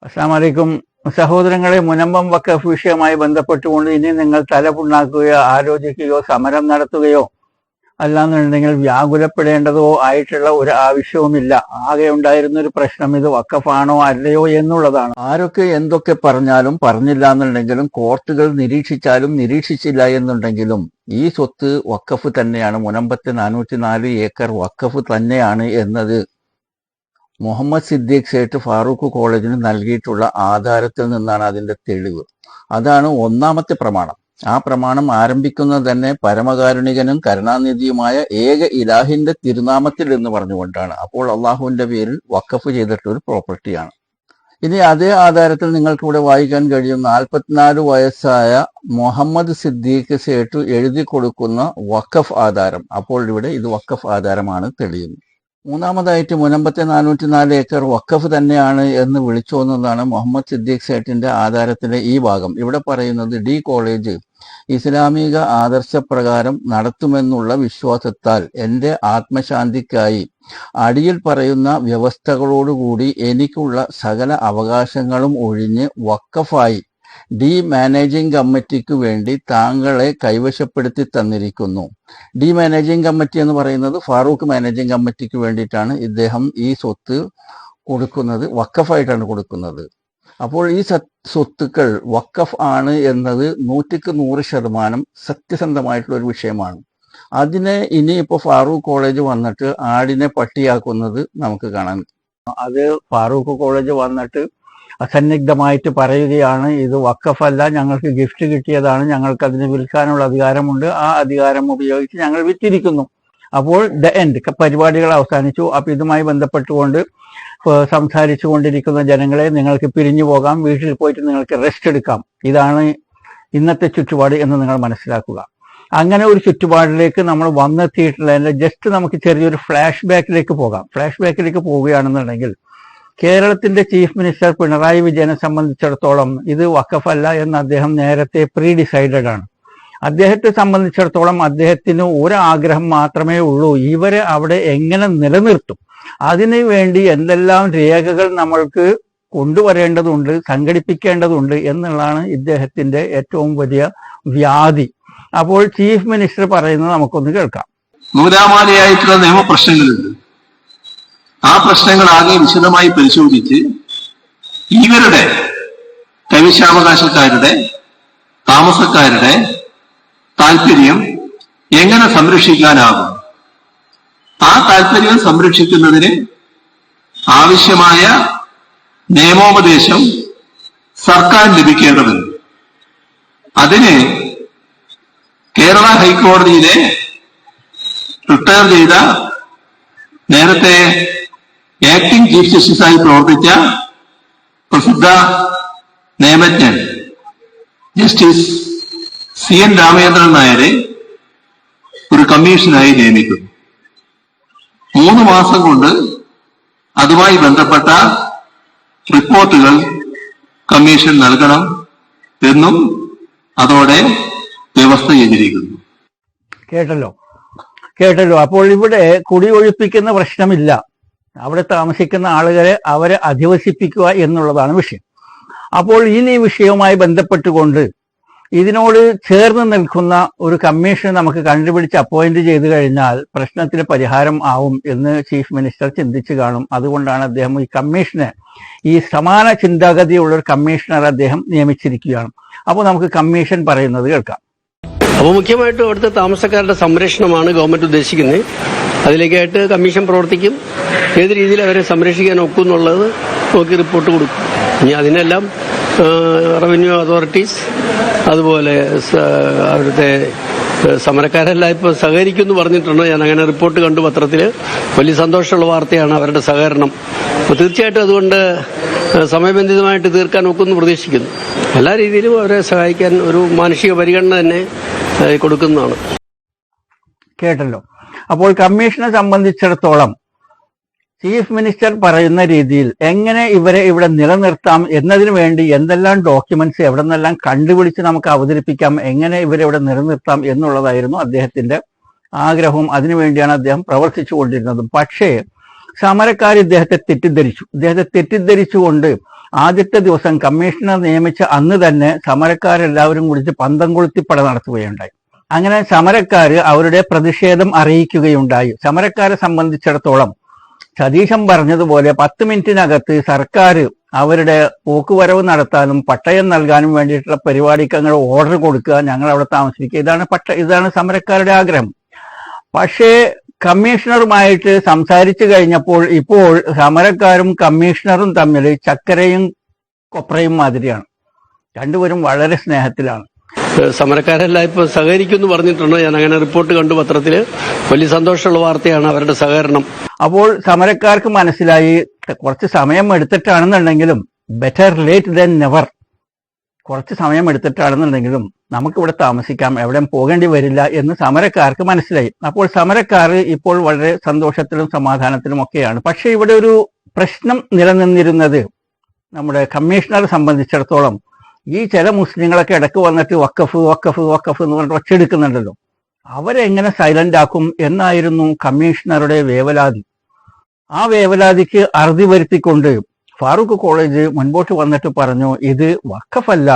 അസ്സലാമു അലൈക്കും. സഹോദരങ്ങളെ, മുനമ്പം വഖഫ് വിഷയവുമായി ബന്ധപ്പെട്ടുകൊണ്ട് ഇനി നിങ്ങൾ തലപുണ്ണാക്കുകയോ ആലോചിക്കുകയോ സമരം നടത്തുകയോ അല്ലാന്നുണ്ടെങ്കിൽ വ്യാകുലപ്പെടേണ്ടതോ ആയിട്ടുള്ള ഒരു ആവശ്യവുമില്ല. ആകെ ഉണ്ടായിരുന്ന ഒരു പ്രശ്നം ഇത് വഖഫാണോ അല്ലയോ എന്നുള്ളതാണ്. ആരൊക്കെ എന്തൊക്കെ പറഞ്ഞാലും പറഞ്ഞില്ല എന്നുണ്ടെങ്കിലും, കോർട്ടുകൾ നിരീക്ഷിച്ചാലും നിരീക്ഷിച്ചില്ല എന്നുണ്ടെങ്കിലും ഈ സ്വത്ത് വഖഫ് തന്നെയാണ്. മുനമ്പത്തെ 404 ഏക്കർ വഖഫ് തന്നെയാണ് എന്നത് മുഹമ്മദ് സിദ്ദീഖ് സേട്ട് ഫാറൂഖ് കോളേജിന് നൽകിയിട്ടുള്ള ആധാരത്തിൽ നിന്നാണ് അതിന്റെ തെളിവ്. അതാണ് ഒന്നാമത്തെ പ്രമാണം. ആ പ്രമാണം ആരംഭിക്കുന്നത് തന്നെ പരമകാരുണികനും കരുണാനിധിയുമായ ഏക ഇലാഹിന്റെ തിരുനാമത്തിൽ എന്ന് പറഞ്ഞുകൊണ്ടാണ്. അപ്പോൾ അള്ളാഹുവിന്റെ പേരിൽ വഖഫ് ചെയ്തിട്ടൊരു പ്രോപ്പർട്ടിയാണ്. ഇനി അതേ ആധാരത്തിൽ നിങ്ങൾക്ക് ഇവിടെ വായിക്കാൻ കഴിയും, 44 വയസ്സായ മുഹമ്മദ് സിദ്ദീഖ് സേട്ട് എഴുതി കൊടുക്കുന്ന വഖഫ് ആധാരം. അപ്പോൾ ഇവിടെ ഇത് വഖഫ് ആധാരമാണ് തെളിയുന്നത്. മൂന്നാമതായിട്ട് മുനമ്പത്തെ 404 ഏക്കർ വഖഫ് തന്നെയാണ് എന്ന് വിളിച്ചോന്നതാണ് മുഹമ്മദ് സിദ്ദീഖ് സേട്ടിന്റെ ആധാരത്തിലെ ഈ ഭാഗം. ഇവിടെ പറയുന്നത് ഡി കോളേജ് ഇസ്ലാമിക ആദർശപ്രകാരം നടത്തുമെന്നുള്ള വിശ്വാസത്താൽ എൻ്റെ ആത്മശാന്തിക്കായി അടിയിൽ പറയുന്ന വ്യവസ്ഥകളോടുകൂടി എനിക്കുള്ള സകല അവകാശങ്ങളും ഒഴിഞ്ഞ് വഖഫായി ഡി മാനേജിംഗ് കമ്മിറ്റിക്ക് വേണ്ടി താങ്കളെ കൈവശപ്പെടുത്തി തന്നിരിക്കുന്നു. ഡി മാനേജിംഗ് കമ്മിറ്റി എന്ന് പറയുന്നത് ഫാറൂഖ് മാനേജിംഗ് കമ്മിറ്റിക്ക് വേണ്ടിയിട്ടാണ് ഇദ്ദേഹം ഈ സ്വത്ത് കൊടുക്കുന്നത്, വഖഫായിട്ടാണ് കൊടുക്കുന്നത്. അപ്പോൾ ഈ സ്വത്തുക്കൾ വഖഫ് ആണ് എന്നത് 100% സത്യസന്ധമായിട്ടുള്ള ഒരു വിഷയമാണ്. അതിനെ ഇനിയിപ്പോൾ ഫാറൂഖ് കോളേജ് വന്നിട്ട് ആടിനെ പട്ടിയാക്കുന്നത് നമുക്ക് കാണാൻ. അത് ഫാറൂഖ് കോളേജ് വന്നിട്ട് അസന്നിഗ്ധമായിട്ട് പറയുകയാണ്, ഇത് വഖഫല്ല, ഞങ്ങൾക്ക് ഗിഫ്റ്റ് കിട്ടിയതാണ്, ഞങ്ങൾക്ക് അതിനെ വിൽക്കാനുള്ള അധികാരമുണ്ട്, ആ അധികാരം ഉപയോഗിച്ച് ഞങ്ങൾ വിറ്റിരിക്കുന്നു. അപ്പോൾ ദ എൻഡ്, പരിപാടികൾ അവസാനിച്ചു. അപ്പൊ ഇതുമായി ബന്ധപ്പെട്ടുകൊണ്ട് സംസാരിച്ചു കൊണ്ടിരിക്കുന്ന ജനങ്ങളെ, നിങ്ങൾക്ക് പിരിഞ്ഞു പോകാം, വീട്ടിൽ പോയിട്ട് നിങ്ങൾക്ക് റെസ്റ്റ് എടുക്കാം. ഇതാണ് ഇന്നത്തെ ചുറ്റുപാട് എന്ന് നിങ്ങൾ മനസ്സിലാക്കുക. അങ്ങനെ ഒരു ചുറ്റുപാടിലേക്ക് നമ്മൾ വന്നെത്തിയിട്ടുള്ളതിന്റെ ജസ്റ്റ് നമുക്ക് ചെറിയൊരു ഫ്ലാഷ് ബാക്കിലേക്ക് പോകാം. ഫ്ലാഷ് ബാക്കിലേക്ക് പോവുകയാണെന്നുണ്ടെങ്കിൽ, കേരളത്തിന്റെ ചീഫ് മിനിസ്റ്റർ പിണറായി വിജയനെ സംബന്ധിച്ചിടത്തോളം ഇത് വഖഫല്ല എന്ന് അദ്ദേഹം നേരത്തെ പ്രീ ഡിസൈഡഡ് ആണ്. അദ്ദേഹത്തെ സംബന്ധിച്ചിടത്തോളം അദ്ദേഹത്തിന് ഒരു ആഗ്രഹം മാത്രമേ ഉള്ളൂ, ഇവരെ അവിടെ എങ്ങനെ നിലനിർത്തും, അതിനു വേണ്ടി എന്തെല്ലാം രേഖകൾ നമ്മൾക്ക് കൊണ്ടുവരേണ്ടതുണ്ട്, സംഘടിപ്പിക്കേണ്ടതുണ്ട് എന്നുള്ളതാണ് ഇദ്ദേഹത്തിന്റെ ഏറ്റവും വലിയ വ്യാധി. അപ്പോൾ ചീഫ് മിനിസ്റ്റർ പറയുന്നത് നമുക്കൊന്ന് കേൾക്കാം. നൂലാമാലയായിട്ടുള്ള നിയമപ്രശ്നങ്ങളുണ്ട്. ആ പ്രശ്നങ്ങൾ ആകെ വിശദമായി പരിശോധിച്ച് ഇവരുടെ കൈവശാവകാശക്കാരുടെ, താമസക്കാരുടെ താല്പര്യം എങ്ങനെ സംരക്ഷിക്കാനാകും, ആ താല്പര്യം സംരക്ഷിക്കുന്നതിന് ആവശ്യമായ നിയമോപദേശം സർക്കാർ ലഭിക്കേണ്ടതുണ്ട്. അതിന് കേരള ഹൈക്കോടതിയിലെ റിട്ടയർ ചെയ്ത നേരത്തെ ആക്ടിംഗ് ചീഫ് ജസ്റ്റിസായി പ്രവർത്തിച്ച പ്രസിദ്ധ നിയമജ്ഞൻ ജസ്റ്റിസ് CN രാമചന്ദ്രൻ നായരെ ഒരു കമ്മീഷനായി നിയമിക്കുന്നു. 3 മാസം കൊണ്ട് അതുമായി ബന്ധപ്പെട്ട റിപ്പോർട്ടുകൾ കമ്മീഷൻ നൽകണം എന്നും അതോടെ വ്യവസ്ഥ ചെയ്തിരിക്കുന്നു. കേട്ടല്ലോ. അപ്പോൾ ഇവിടെ കുടിയൊഴിപ്പിക്കുന്ന പ്രശ്നമില്ല. അവിടെ താമസിക്കുന്ന ആളുകളെ അവരെ അധിവസിപ്പിക്കുക എന്നുള്ളതാണ് വിഷയം. അപ്പോൾ ഇനി വിഷയവുമായി ബന്ധപ്പെട്ടുകൊണ്ട് ഇതിനോട് ചേർന്ന് നിൽക്കുന്ന ഒരു കമ്മീഷൻ നമുക്ക് കണ്ടുപിടിച്ച് അപ്പോയിന്റ് ചെയ്തു കഴിഞ്ഞാൽ പ്രശ്നത്തിന് പരിഹാരം ആവും എന്ന് ചീഫ് മിനിസ്റ്റർ ചിന്തിച്ചു കാണും. അതുകൊണ്ടാണ് അദ്ദേഹം ഈ കമ്മീഷനെ, ഈ സമാന ചിന്താഗതിയുള്ള ഒരു കമ്മീഷണർ അദ്ദേഹം നിയമിച്ചിരിക്കുകയാണ്. അപ്പോൾ നമുക്ക് കമ്മീഷൻ പറയുന്നത് കേൾക്കാം. അപ്പോൾ മുഖ്യമായിട്ടും അവിടുത്തെ താമസക്കാരുടെ സംരക്ഷണമാണ് ഗവൺമെന്റ് ഉദ്ദേശിക്കുന്നത്. അതിലേക്കായിട്ട് കമ്മീഷൻ പ്രവർത്തിക്കും. ഏത് രീതിയിൽ അവരെ സംരക്ഷിക്കാൻ ഒക്കും എന്നുള്ളത് നോക്കി റിപ്പോർട്ട് കൊടുക്കും. ഇനി അതിനെല്ലാം റവന്യൂ അതോറിറ്റീസ്, അതുപോലെ അവിടുത്തെ സമരക്കാരെല്ലാം ഇപ്പോൾ സഹകരിക്കുമെന്ന് പറഞ്ഞിട്ടുണ്ട്. ഞാൻ അങ്ങനെ റിപ്പോർട്ട് കണ്ടു പത്രത്തിൽ. വലിയ സന്തോഷമുള്ള വാർത്തയാണ് അവരുടെ സഹകരണം. അപ്പോൾ തീർച്ചയായിട്ടും അതുകൊണ്ട് സമയബന്ധിതമായിട്ട് തീർക്കാൻ ഒക്കുമെന്ന് പ്രതീക്ഷിക്കുന്നു. എല്ലാ രീതിയിലും അവരെ സഹായിക്കാൻ ഒരു മാനുഷിക പരിഗണന തന്നെ കൊടുക്കുന്നതാണ്. കേട്ടല്ലോ. അപ്പോൾ കമ്മീഷനെ സംബന്ധിച്ചിടത്തോളം ചീഫ് മിനിസ്റ്റർ പറയുന്ന രീതിയിൽ എങ്ങനെ ഇവരെ ഇവിടെ നിലനിർത്താം എന്നതിനു വേണ്ടി എന്തെല്ലാം ഡോക്യുമെന്റ്സ് എവിടെ നിന്നെല്ലാം കണ്ടുപിടിച്ച് നമുക്ക് അവതരിപ്പിക്കാം, എങ്ങനെ ഇവരെ ഇവിടെ നിലനിർത്താം എന്നുള്ളതായിരുന്നു അദ്ദേഹത്തിന്റെ ആഗ്രഹവും. അതിനുവേണ്ടിയാണ് അദ്ദേഹം പ്രവർത്തിച്ചു കൊണ്ടിരുന്നതും. പക്ഷേ സമരക്കാർ ഇദ്ദേഹത്തെ തെറ്റിദ്ധരിച്ചുകൊണ്ട് ആദ്യത്തെ ദിവസം കമ്മീഷണർ നിയമിച്ച അന്ന് തന്നെ സമരക്കാരെല്ലാവരും കുടിച്ച് പന്തം കൊളുത്തിപ്പട നടത്തുകയുണ്ടായി. അങ്ങനെ സമരക്കാര് അവരുടെ പ്രതിഷേധം അറിയിക്കുകയുണ്ടായി. സമരക്കാരെ സംബന്ധിച്ചിടത്തോളം സതീശൻ പറഞ്ഞതുപോലെ 10 മിനിറ്റിനകത്ത് സർക്കാർ അവരുടെ പോക്കുവരവ് നടത്താനും പട്ടയം നൽകാനും വേണ്ടിയിട്ടുള്ള പരിപാടിക്ക് അങ്ങനെ ഓർഡർ കൊടുക്കുക, ഞങ്ങൾ അവിടെ താമസിക്കുക, ഇതാണ് സമരക്കാരുടെ ആഗ്രഹം. പക്ഷേ കമ്മീഷണറുമായിട്ട് സംസാരിച്ചു കഴിഞ്ഞപ്പോൾ ഇപ്പോൾ സമരക്കാരും കമ്മീഷണറും തമ്മിൽ ചക്കരയും കൊപ്രയും മാതിരിയാണ്. രണ്ടുപേരും വളരെ സ്നേഹത്തിലാണ്. സമരക്കാരെല്ലാം ഇപ്പൊ സഹകരിക്കുമെന്ന് പറഞ്ഞിട്ടുണ്ട്. ഞാൻ അങ്ങനെ റിപ്പോർട്ട് കണ്ടു പത്രത്തില്. വലിയ സന്തോഷമുള്ള വാർത്തയാണ് അവരുടെ സഹകരണം. അപ്പോൾ സമരക്കാർക്ക് മനസ്സിലായി കുറച്ച് സമയം എടുത്തിട്ടാണെന്നുണ്ടെങ്കിലും ബെറ്റർ ലേറ്റ് ദെൻ നെവർ, കുറച്ച് സമയം എടുത്തിട്ടാണെന്നുണ്ടെങ്കിലും നമുക്കിവിടെ താമസിക്കാം, എവിടെയും പോകേണ്ടി വരില്ല എന്ന് സമരക്കാർക്ക് മനസ്സിലായി. അപ്പോൾ സമരക്കാർ ഇപ്പോൾ വളരെ സന്തോഷത്തിലും സമാധാനത്തിലും ഒക്കെയാണ്. പക്ഷെ ഇവിടെ ഒരു പ്രശ്നം നിലനിന്നിരുന്നത് നമ്മുടെ കമ്മീഷണറെ സംബന്ധിച്ചിടത്തോളം ഈ ചില മുസ്ലിങ്ങളൊക്കെ ഇടയ്ക്ക് വന്നിട്ട് വഖഫ് വഖഫ് വഖഫ് എന്ന് പറഞ്ഞിട്ട് ഒച്ചെടുക്കുന്നുണ്ടല്ലോ, അവരെങ്ങനെ സൈലന്റ് ആക്കും എന്നായിരുന്നു കമ്മീഷണറുടെ വേവലാതി. ആ വേവലാതിക്ക് അറുതി വരുത്തിക്കൊണ്ട് ഫാറൂഖ് കോളേജ് മുൻപോട്ട് വന്നിട്ട് പറഞ്ഞു, ഇത് വഖഫല്ല,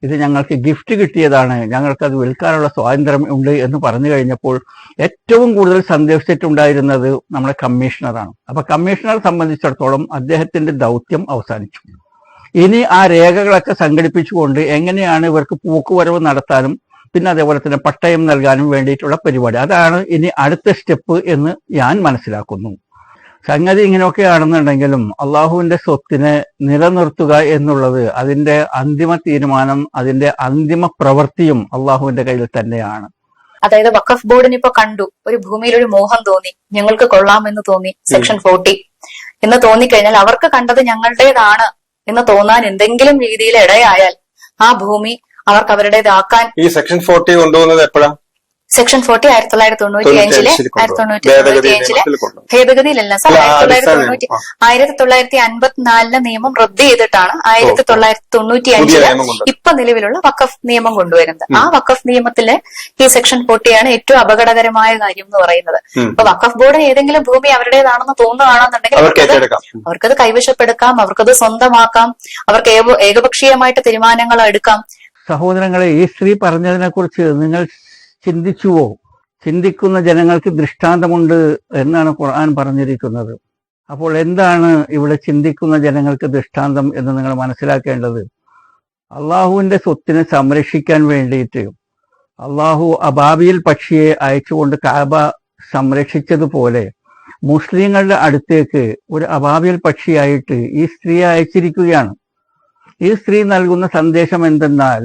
ഇത് ഞങ്ങൾക്ക് ഗിഫ്റ്റ് കിട്ടിയതാണ്, ഞങ്ങൾക്കത് വിൽക്കാനുള്ള സ്വാതന്ത്ര്യം ഉണ്ട് എന്ന് പറഞ്ഞു കഴിഞ്ഞപ്പോൾ ഏറ്റവും കൂടുതൽ സന്തോഷിച്ചിട്ടുണ്ടായിരുന്നത് നമ്മുടെ കമ്മീഷണറാണ്. അപ്പൊ കമ്മീഷണറെ സംബന്ധിച്ചിടത്തോളം അദ്ദേഹത്തിന്റെ ദൗത്യം അവസാനിച്ചു. ഇനി ആ രേഖകളൊക്കെ സംഘടിപ്പിച്ചുകൊണ്ട് എങ്ങനെയാണ് ഇവർക്ക് പോക്കുവരവ് നടത്താനും പിന്നെ അതേപോലെ തന്നെ പട്ടയം നൽകാനും വേണ്ടിയിട്ടുള്ള പരിപാടി, അതാണ് ഇനി അടുത്ത സ്റ്റെപ്പ് എന്ന് ഞാൻ മനസ്സിലാക്കുന്നു. സംഗതി ഇങ്ങനെയൊക്കെയാണെന്നുണ്ടെങ്കിലും അള്ളാഹുവിന്റെ സ്വത്തിനെ നിലനിർത്തുക എന്നുള്ളത് അതിന്റെ അന്തിമ തീരുമാനം, അതിന്റെ അന്തിമ പ്രവൃത്തിയും അള്ളാഹുവിന്റെ കയ്യിൽ തന്നെയാണ്. അതായത് വഖഫ് ബോർഡിന് ഇപ്പൊ കണ്ടു ഒരു ഭൂമിയിൽ ഒരു മോഹം തോന്നി, ഞങ്ങൾക്ക് കൊള്ളാമെന്ന് തോന്നി, സെക്ഷൻ 40 എന്ന് തോന്നിക്കഴിഞ്ഞാൽ അവർക്ക് കണ്ടത് ഞങ്ങളുടേതാണ് എന്ന് തോന്നാൻ എന്തെങ്കിലും രീതിയിൽ ഇടയായാൽ ആ ഭൂമി അവർക്ക് അവരുടേതാക്കാൻ. ഈ സെക്ഷൻ 40 കൊണ്ടുപോകുന്നത് എപ്പോഴാ? Section 40 1995 ഭേദഗതിയിലല്ല sir. 1954 നിയമം റദ്ദ് ചെയ്തിട്ടാണ് 1995 ഇപ്പൊ നിലവിലുള്ള വഖഫ് നിയമം കൊണ്ടുവരുന്നത്. ആ വഖഫ് നിയമത്തിലെ ഈ സെക്ഷൻ 40 ആണ് ഏറ്റവും അപകടകരമായ കാര്യം എന്ന് പറയുന്നത്. അപ്പൊ വഖഫ് ബോർഡിന് ഏതെങ്കിലും ഭൂമി അവരുടേതാണെന്ന് തോന്നുകയാണെന്നുണ്ടെങ്കിൽ അവർക്കത് കൈവശപ്പെടുക്കാം, അവർക്കത് സ്വന്തമാക്കാം, അവർക്ക് ഏകപക്ഷീയമായിട്ട് തീരുമാനങ്ങൾ എടുക്കാം. സഹോദരങ്ങളെ, ഈ സ്ത്രീ പറഞ്ഞതിനെ കുറിച്ച് നിങ്ങൾ ചിന്തിച്ചുവോ? ചിന്തിക്കുന്ന ജനങ്ങൾക്ക് ദൃഷ്ടാന്തമുണ്ട് എന്നാണ് ഖുർആൻ പറഞ്ഞിരിക്കുന്നത്. അപ്പോൾ എന്താണ് ഇവിടെ ചിന്തിക്കുന്ന ജനങ്ങൾക്ക് ദൃഷ്ടാന്തം എന്ന് നിങ്ങൾ മനസ്സിലാക്കേണ്ടത്? അള്ളാഹുവിന്റെ സ്വത്തിനെ സംരക്ഷിക്കാൻ വേണ്ടിയിട്ട് അള്ളാഹു അബാബിയിൽ പക്ഷിയെ അയച്ചുകൊണ്ട് കാബ സംരക്ഷിച്ചതുപോലെ മുസ്ലിങ്ങളുടെ അടുത്തേക്ക് ഒരു അബാബിയിൽ പക്ഷിയായിട്ട് ഈ സ്ത്രീയെ അയച്ചിരിക്കുകയാണ്. ഈ സ്ത്രീ നൽകുന്ന സന്ദേശം എന്തെന്നാൽ,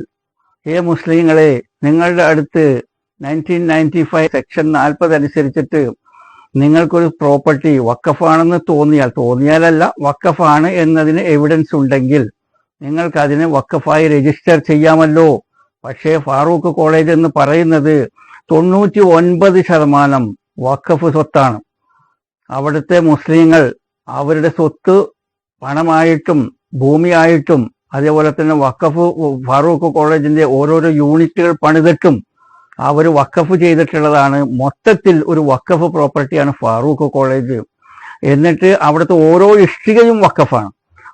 ഹേ മുസ്ലിങ്ങളെ, നിങ്ങളുടെ അടുത്ത് 1995 സെക്ഷൻ 40 അനുസരിച്ചിട്ട് നിങ്ങൾക്കൊരു പ്രോപ്പർട്ടി വഖഫാണെന്ന് തോന്നിയാലല്ല, വഖഫാണ് എന്നതിന് എവിഡൻസ് ഉണ്ടെങ്കിൽ നിങ്ങൾക്ക് അതിനെ വഖഫായി രജിസ്റ്റർ ചെയ്യാമല്ലോ. പക്ഷേ ഫാറൂഖ് കോളേജ് എന്ന് പറയുന്നത് 99% വഖഫ് സ്വത്താണ്. അവിടുത്തെ മുസ്ലിങ്ങൾ അവരുടെ സ്വത്ത് പണമായിട്ടും ഭൂമിയായിട്ടും അതേപോലെ തന്നെ വഖഫ് ഫാറൂഖ് കോളേജിന്റെ ഓരോരോ യൂണിറ്റുകൾ പണിതിട്ടും അവർ വഖഫ് ചെയ്തിട്ടുള്ളതാണ്. മൊത്തത്തിൽ ഒരു വഖഫ് പ്രോപ്പർട്ടിയാണ് ഫാറൂഖ് കോളേജ്. എന്നിട്ട് അവിടുത്തെ ഓരോ ഇഷ്ടികയും വഖഫാണ്.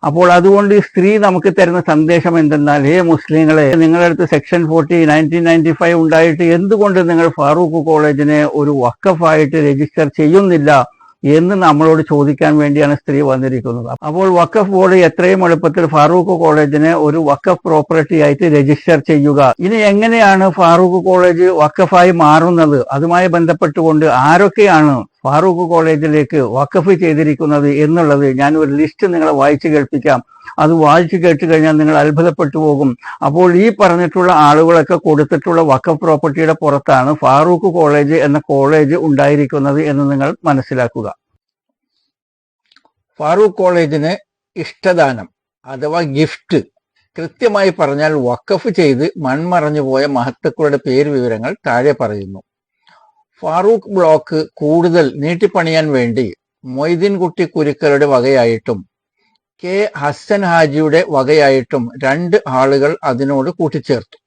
അപ്പോൾ അതുകൊണ്ട് ഈ സ്ത്രീ നമുക്ക് തരുന്ന സന്ദേശം എന്തെന്നാൽ, ഹേ മുസ്ലിങ്ങളെ, നിങ്ങളുടെ അടുത്ത് സെക്ഷൻ 40 1995 ഉണ്ടായിട്ട് എന്തുകൊണ്ട് നിങ്ങൾ ഫാറൂഖ് കോളേജിനെ ഒരു വഖഫായിട്ട് രജിസ്റ്റർ ചെയ്യുന്നില്ല എന്ന് നമ്മളോട് ചോദിക്കാൻ വേണ്ടിയാണ് സ്ത്രീ വന്നിരിക്കുന്നത്. അപ്പോൾ വഖഫ് ബോർഡ് എത്രയും എളുപ്പത്തിൽ ഫാറൂഖ് കോളേജിനെ ഒരു വഖഫ് പ്രോപ്പർട്ടി ആയിട്ട് രജിസ്റ്റർ ചെയ്യുക. ഇനി എങ്ങനെയാണ് ഫാറൂഖ് കോളേജ് വഖഫായി മാറുന്നത്? അതുമായി ബന്ധപ്പെട്ടുകൊണ്ട് ആരൊക്കെയാണ് ഫാറൂഖ് കോളേജിലേക്ക് വഖഫ് ചെയ്തിരിക്കുന്നത് എന്നുള്ളത് ഞാൻ ഒരു ലിസ്റ്റ് നിങ്ങളെ വായിച്ചു കേൾപ്പിക്കാം. അത് വായിച്ചു കേട്ട് കഴിഞ്ഞാൽ നിങ്ങൾ അത്ഭുതപ്പെട്ടു പോകും. അപ്പോൾ ഈ പറഞ്ഞിട്ടുള്ള ആളുകളൊക്കെ കൊടുത്തിട്ടുള്ള വഖഫ് പ്രോപ്പർട്ടിയുടെ പുറത്താണ് ഫാറൂഖ് കോളേജ് എന്ന കോളേജ് ഉണ്ടായിരിക്കുന്നത് എന്ന് നിങ്ങൾ മനസ്സിലാക്കുക. ഫാറൂഖ് കോളേജിന് ഇഷ്ടദാനം അഥവാ ഗിഫ്റ്റ്, കൃത്യമായി പറഞ്ഞാൽ വഖഫ് ചെയ്ത് മൺമറഞ്ഞുപോയ മഹത്തുക്കളുടെ പേര് വിവരങ്ങൾ താഴെ പറയുന്നു. ഫാറൂഖ് ബ്ലോക്ക് കൂടുതൽ നീട്ടിപ്പണിയാൻ വേണ്ടി മൊയ്തീൻകുട്ടി കുരുക്കളുടെ വകയായിട്ടും കെ ഹസൻ ഹാജിയുടെ വകയായിട്ടും 2 ആളുകൾ അതിനോട് കൂട്ടിച്ചേർത്തു.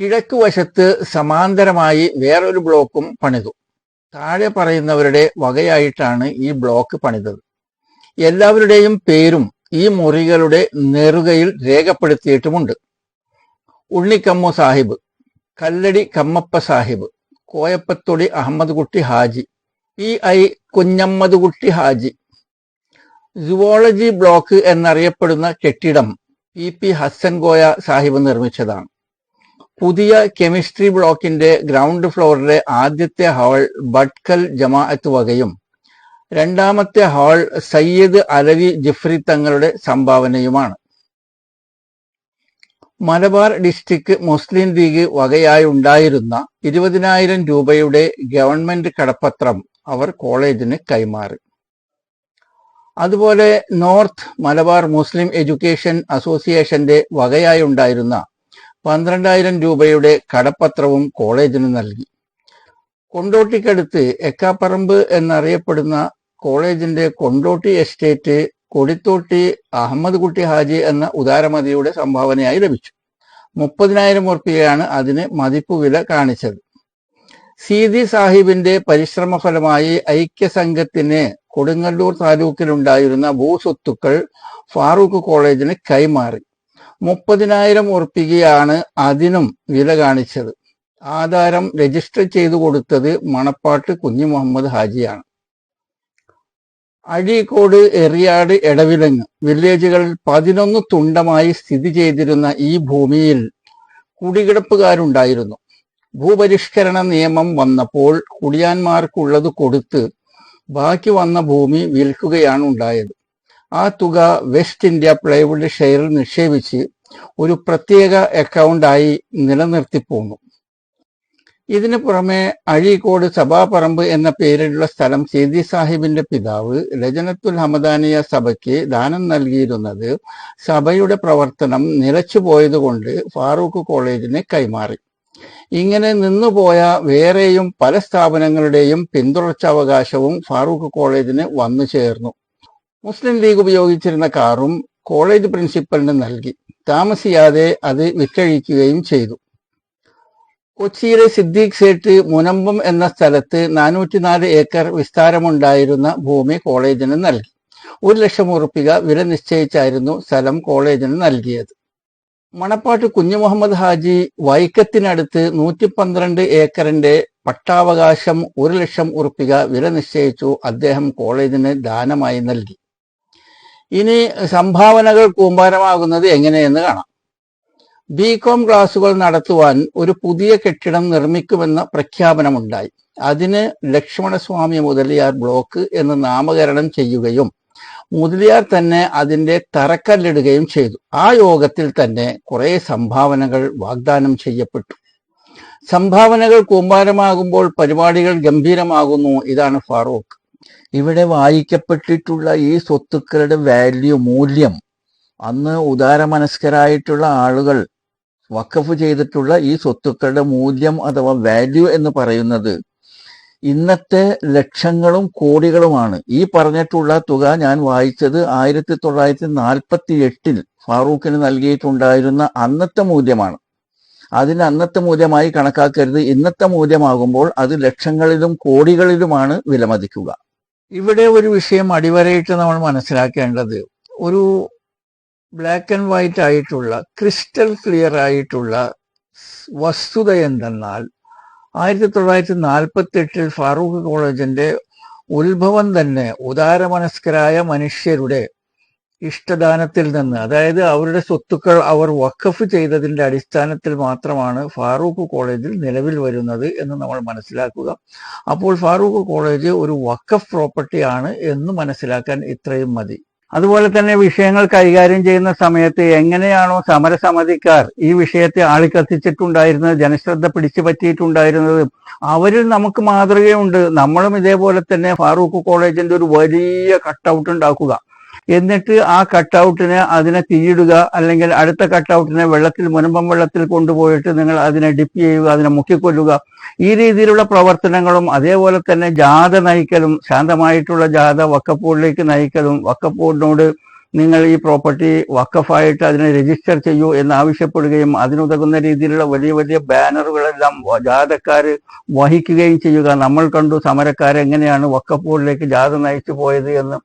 കിഴക്ക് വശത്ത് സമാന്തരമായി വേറൊരു ബ്ലോക്കും പണിതു. താഴെ പറയുന്നവരുടെ വകയായിട്ടാണ് ഈ ബ്ലോക്ക് പണിതത്. എല്ലാവരുടെയും പേരും ഈ മുറികളുടെ നെറുകയിൽ രേഖപ്പെടുത്തിയിട്ടുമുണ്ട്. ഉണ്ണിക്കമ്മു സാഹിബ്, കല്ലടി കമ്മപ്പ സാഹിബ്, കോയപ്പത്തൊടി അഹമ്മദ് കുട്ടി ഹാജി, PI കുഞ്ഞമ്മദ് കുട്ടി ഹാജി. സുവോളജി ബ്ലോക്ക് എന്നറിയപ്പെടുന്ന കെട്ടിടം PP ഹസൻ കോയ സാഹിബ് നിർമ്മിച്ചതാണ്. പുതിയ കെമിസ്ട്രി ബ്ലോക്കിന്റെ ഗ്രൗണ്ട് ഫ്ലോറിലെ ആദ്യത്തെ ഹാൾ ഭട്കൽ ജമാഅത്ത് വകയും രണ്ടാമത്തെ ഹാൾ സയ്യിദ് അലവി ജിഫ്രി തങ്ങളുടെ സംഭാവനയുമാണ്. മലബാർ ഡിസ്ട്രിക്ട് മുസ്ലിം ലീഗ് വകയായുണ്ടായിരുന്ന 20,000 രൂപയുടെ ഗവൺമെന്റ് കടപ്പത്രം അവർ കോളേജിന് കൈമാറി. അതുപോലെ നോർത്ത് മലബാർ മുസ്ലിം എഡ്യൂക്കേഷൻ അസോസിയേഷന്റെ വകയായുണ്ടായിരുന്ന 12,000 രൂപയുടെ കടപ്പത്രവും കോളേജിന് നൽകി. കൊണ്ടോട്ടിക്കടുത്ത് എക്കാപ്പറമ്പ് എന്നറിയപ്പെടുന്ന കോളേജിന്റെ കൊണ്ടോട്ടി എസ്റ്റേറ്റ് കൊടിത്തോട്ടി അഹമ്മദ് കുട്ടി ഹാജി എന്ന ഉദാരമതിയുടെ സംഭാവനയായി ലഭിച്ചു. 30,000 ഉറുപ്പികയാണ് അതിന് മതിപ്പുവില കാണിച്ചത്. സീതി സാഹിബിന്റെ പരിശ്രമഫലമായി ഐക്യസംഘത്തിന് കൊടുങ്ങല്ലൂർ താലൂക്കിലുണ്ടായിരുന്ന ഭൂസ്വത്തുക്കൾ ഫാറൂഖ് കോളേജിന് കൈമാറി. 30,000 ഉറുപ്പികയാണ് അതിനും വില കാണിച്ചത്. ആധാരം രജിസ്റ്റർ ചെയ്തു കൊടുത്തത് മണപ്പാട്ട് കുഞ്ഞു മുഹമ്മദ് ഹാജിയാണ്. അഴീക്കോട്, എറിയാട്, എടവിലങ്ങ് വില്ലേജുകളിൽ 11 തുണ്ടമായി സ്ഥിതി ചെയ്തിരുന്ന ഈ ഭൂമിയിൽ കുടികിടപ്പുകാരുണ്ടായിരുന്നു. ഭൂപരിഷ്കരണ നിയമം വന്നപ്പോൾ കുടിയാന്മാർക്കുള്ളത് കൊടുത്ത് ബാക്കി വന്ന ഭൂമി വിൽക്കുകയാണ് ഉണ്ടായത്. ആ തുക വെസ്റ്റ് ഇന്ത്യ പ്ലൈവുഡ് ഷെയറിൽ നിക്ഷേപിച്ച് ഒരു പ്രത്യേക അക്കൗണ്ടായി നിലനിർത്തിപ്പോന്നു. ഇതിനു പുറമെ അഴീക്കോട് സഭാപറമ്പ് എന്ന പേരിലുള്ള സ്ഥലം സീതി സാഹിബിന്റെ പിതാവ് ലജനത്തുൽ ഹമദാനിയ സഭയ്ക്ക് ദാനം നൽകിയിരുന്നത് സഭയുടെ പ്രവർത്തനം നിലച്ചുപോയതുകൊണ്ട് ഫാറൂഖ് കോളേജിന് കൈമാറി. ഇങ്ങനെ നിന്നുപോയ വേറെയും പല സ്ഥാപനങ്ങളുടെയും പിന്തുടർച്ചാവകാശവും ഫാറൂഖ് കോളേജിന് വന്നു ചേർന്നു. മുസ്ലിം ലീഗ് ഉപയോഗിച്ചിരുന്ന കാറും കോളേജ് പ്രിൻസിപ്പലിന് നൽകി. താമസിയാതെ അത് വിറ്റഴിക്കുകയും ചെയ്തു. കൊച്ചിയിലെ സിദ്ദീഖ് സേട്ട് മുനമ്പം എന്ന സ്ഥലത്ത് 404 ഏക്കർ വിസ്താരമുണ്ടായിരുന്ന ഭൂമി കോളേജിന് നൽകി. 1,00,000 ഉറുപ്പിക വില നിശ്ചയിച്ചായിരുന്നു സ്ഥലം കോളേജിന് നൽകിയത്. മണപ്പാട്ട് കുഞ്ഞു മുഹമ്മദ് ഹാജി വൈക്കത്തിനടുത്ത് 112 ഏക്കറിന്റെ പട്ടാവകാശം 1,00,000 ഉറുപ്പിക വില നിശ്ചയിച്ചു അദ്ദേഹം കോളേജിന് ദാനമായി നൽകി. ഇനി സംഭാവനകൾ കൂമ്പാരമാകുന്നത് എങ്ങനെയെന്ന് കാണാം. BCom ക്ലാസുകൾ നടത്തുവാൻ ഒരു പുതിയ കെട്ടിടം നിർമ്മിക്കുമെന്ന പ്രഖ്യാപനമുണ്ടായി. അതിന് ലക്ഷ്മണസ്വാമി മുതലിയാർ ബ്ലോക്ക് എന്ന് നാമകരണം ചെയ്യുകയും മുതലിയാർ തന്നെ അതിന്റെ തറക്കല്ലിടുകയും ചെയ്തു. ആ യോഗത്തിൽ തന്നെ കുറെ സംഭാവനകൾ വാഗ്ദാനം ചെയ്യപ്പെട്ടു. സംഭാവനകൾ കൂമ്പാരമാകുമ്പോൾ പരിപാടികൾ ഗംഭീരമാകുന്നു. ഇതാണ് ഫാറൂഖ്. ഇവിടെ വായിക്കപ്പെട്ടിട്ടുള്ള ഈ സ്വത്തുക്കളുടെ മൂല്യം അന്ന് ഉദാരമനസ്കരായിട്ടുള്ള ആളുകൾ വഖഫ് ചെയ്തിട്ടുള്ള ഈ സ്വത്തുക്കളുടെ മൂല്യം അഥവാ വാല്യൂ എന്ന് പറയുന്നത് ഇന്നത്തെ ലക്ഷങ്ങളും കോടികളുമാണ്. ഈ പറഞ്ഞിട്ടുള്ള തുക ഞാൻ വായിച്ചത് 1948 ഫാറൂഖിന് നൽകിയിട്ടുണ്ടായിരുന്ന അന്നത്തെ മൂല്യമാണ്. അതിന് അന്നത്തെ മൂല്യമായി കണക്കാക്കരുത്. ഇന്നത്തെ മൂല്യമാകുമ്പോൾ അത് ലക്ഷങ്ങളിലും കോടികളിലുമാണ് വിലമതിക്കുക. ഇവിടെ ഒരു വിഷയം അടിവരയിട്ട് നമ്മൾ മനസ്സിലാക്കേണ്ടത്, ഒരു ബ്ലാക്ക് ആൻഡ് വൈറ്റ് ആയിട്ടുള്ള ക്രിസ്റ്റൽ ക്ലിയർ ആയിട്ടുള്ള വസ്തുത എന്തെന്നാൽ 1948 ഫാറൂഖ് കോളേജിന്റെ ഉത്ഭവം തന്നെ ഉദാരമനസ്കരായ മനുഷ്യരുടെ ഇഷ്ടദാനത്തിൽ നിന്ന്, അതായത് അവരുടെ സ്വത്തുക്കൾ അവർ വഖഫ് ചെയ്തതിന്റെ അടിസ്ഥാനത്തിൽ മാത്രമാണ് ഫാറൂഖ് കോളേജിൽ നിലവിൽ വരുന്നത് എന്ന് നമ്മൾ മനസ്സിലാക്കുക. അപ്പോൾ ഫാറൂഖ് കോളേജ് ഒരു വഖഫ് പ്രോപ്പർട്ടിയാണ് എന്ന് മനസ്സിലാക്കാൻ ഇത്രയും മതി. അതുപോലെ തന്നെ വിഷയങ്ങൾ കൈകാര്യം ചെയ്യുന്ന സമയത്ത് എങ്ങനെയാണോ സമരസമിതിക്കാർ ഈ വിഷയത്തെ ആളിക്കത്തിച്ചിട്ടുണ്ടായിരുന്നത്, ജനശ്രദ്ധ പിടിച്ചു പറ്റിയിട്ടുണ്ടായിരുന്നത്, അവരിൽ നമുക്ക് മാതൃകയുണ്ട്. നമ്മളും ഇതേപോലെ തന്നെ ഫാറൂഖ് കോളേജിന്റെ ഒരു വലിയ കട്ടൗട്ട് ഉണ്ടാക്കുക, എന്നിട്ട് ആ കട്ടൗട്ടിന് അതിനെ തീയിടുക, അല്ലെങ്കിൽ അടുത്ത കട്ടൗട്ടിനെ മുനമ്പം വെള്ളത്തിൽ കൊണ്ടുപോയിട്ട് നിങ്ങൾ അതിനെ ഡിപ്പ് ചെയ്യുക, അതിനെ മുക്കിക്കൊല്ലുക. ഈ രീതിയിലുള്ള പ്രവർത്തനങ്ങളും അതേപോലെ തന്നെ ജാഥ നയിക്കലും, ശാന്തമായിട്ടുള്ള ജാഥ വഖഫ് ബോർഡിലേക്ക് നയിക്കലും, വഖഫ് ബോർഡിനോട് നിങ്ങൾ ഈ പ്രോപ്പർട്ടി വഖഫായിട്ട് അതിനെ രജിസ്റ്റർ ചെയ്യൂ എന്ന് ആവശ്യപ്പെടുകയും അതിനുതകുന്ന രീതിയിലുള്ള വലിയ വലിയ ബാനറുകളെല്ലാം ജാഥക്കാര് വഹിക്കുകയും ചെയ്യുക. നമ്മൾ കണ്ടു സമരക്കാരെങ്ങനെയാണ് വഖഫ് ബോർഡിലേക്ക് ജാഥ നയിച്ചു പോയത് എന്ന്.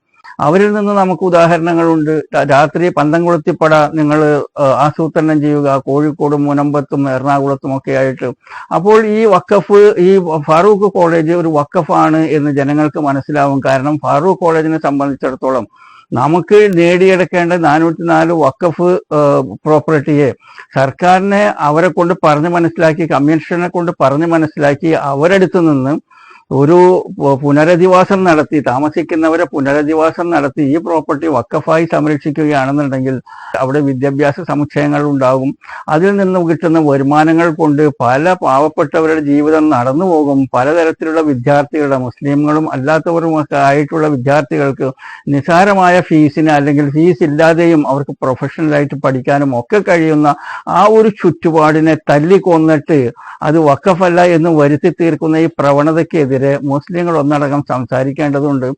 അവരിൽ നിന്ന് നമുക്ക് ഉദാഹരണങ്ങളുണ്ട്. രാത്രി പന്തം കൊളുത്തിപ്പട നിങ്ങൾ ആസൂത്രണം ചെയ്യുക, കോഴിക്കോടും മുനമ്പത്തും എറണാകുളത്തും ഒക്കെ ആയിട്ട്. അപ്പോൾ ഈ വഖഫ്, ഈ ഫാറൂഖ് കോളേജ് ഒരു വഖഫാണ് എന്ന് ജനങ്ങൾക്ക് മനസ്സിലാവും. കാരണം ഫാറൂഖ് കോളേജിനെ സംബന്ധിച്ചിടത്തോളം നമുക്ക് നേടിയെടുക്കേണ്ട 404 വഖഫ് പ്രോപ്പർട്ടിയെ സർക്കാരിനെ അവരെ കൊണ്ട് പറഞ്ഞ് മനസ്സിലാക്കി, കമ്മീഷനെ കൊണ്ട് പറഞ്ഞ് മനസ്സിലാക്കി അവരടുത്ത് നിന്ന് ഒരു പുനരധിവാസം നടത്തി, താമസിക്കുന്നവരെ പുനരധിവാസം നടത്തി ഈ പ്രോപ്പർട്ടി വഖഫായി സംരക്ഷിക്കുകയാണെന്നുണ്ടെങ്കിൽ അവിടെ വിദ്യാഭ്യാസ സമുച്ചയങ്ങൾ ഉണ്ടാകും. അതിൽ നിന്ന് കിട്ടുന്ന വരുമാനങ്ങൾ കൊണ്ട് പല പാവപ്പെട്ടവരുടെ ജീവിതം നടന്നു പോകും. പലതരത്തിലുള്ള വിദ്യാർത്ഥികളുടെ, മുസ്ലിങ്ങളും അല്ലാത്തവരും ഒക്കെ ആയിട്ടുള്ള വിദ്യാർത്ഥികൾക്ക് നിസ്സാരമായ ഫീസിന് അല്ലെങ്കിൽ ഫീസ് ഇല്ലാതെയും അവർക്ക് പ്രൊഫഷണലായിട്ട് പഠിക്കാനും ഒക്കെ കഴിയുന്ന ആ ഒരു ചുറ്റുപാടിനെ തല്ലിക്കൊന്നിട്ട് അത് വഖഫല്ല എന്ന് വരുത്തി തീർക്കുന്ന ഈ പ്രവണതയ്ക്കെതിരെ മുസ്ലിങ്ങൾ ഒന്നടങ്കം സംസാരിക്കേണ്ടതുണ്ട്.